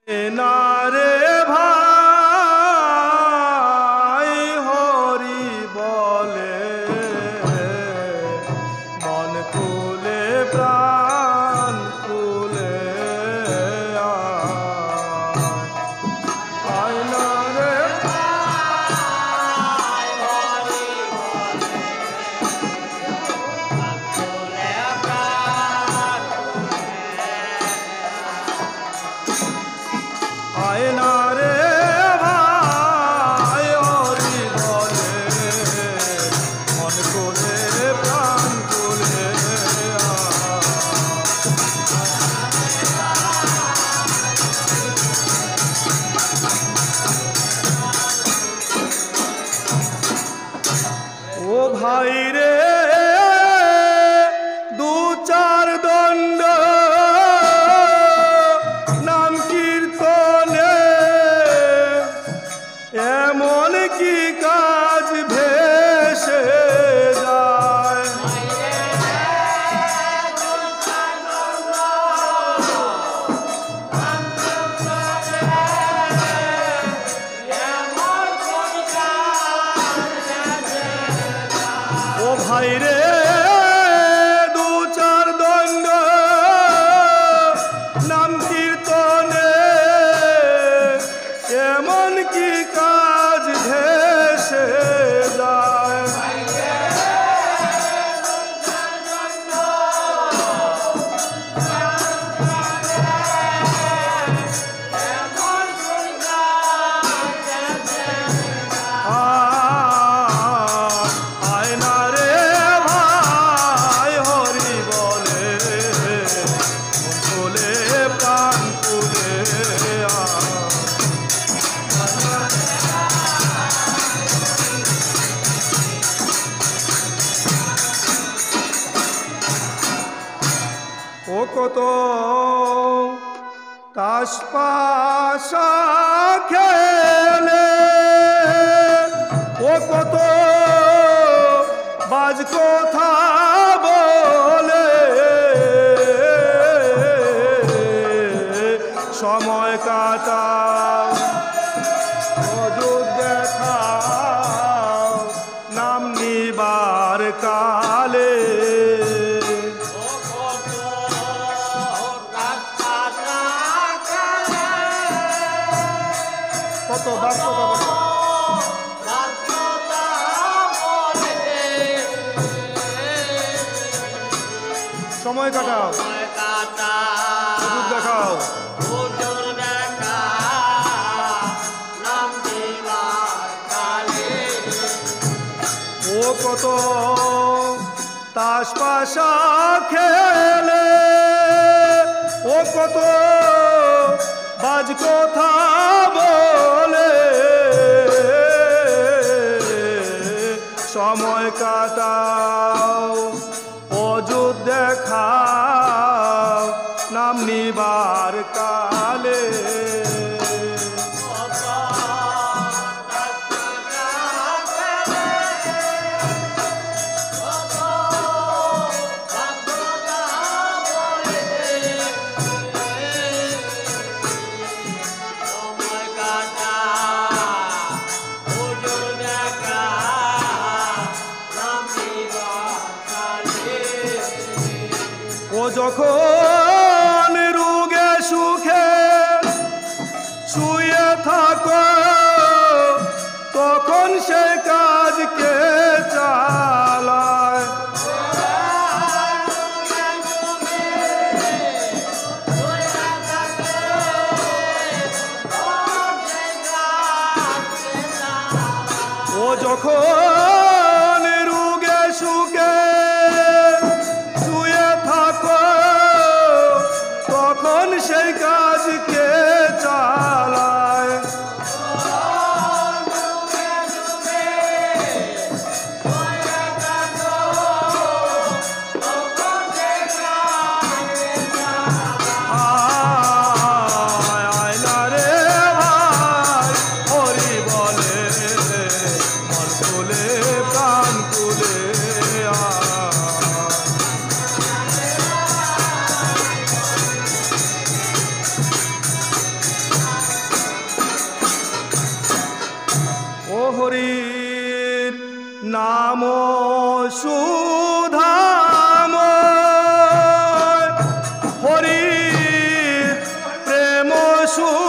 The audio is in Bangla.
নারে ভাই হরি বলে মন খুলে প্রাণ খুলে আয় নারে আয়না রে ভাই হরি বলে মন করে প্রাণ করে ও ভাই রে দু চার দণ্ড এমন কি কাজ ভেসে যায় ও ভাই রে দু চার দণ্ড নাম কীর্তনে এমন কি কাজ ভেসে যায় আয়না রে ভাই হরি বলে মন খুলে প্রাণ খুলে ও কত তাস পাশা খেলে ও কত বাজ কথা বলে সময় কাটাও অযুত দেখাও নাম নিবার কালে কত দাস সময় কাটাও দেখাও ও কত তাস পাশা খেলে ও কত বাজ কথা বলে সময় কাটাও অযুত দেখাও নাম নিবার কালে ও যখন রোগে সুখে শুয়ে থাকো তখন সে কাজকে চালায় ও যখন রোগে সুখে শুয়ে থাকো হরির নাম সুধাময় হরির প্রেম সুধাময়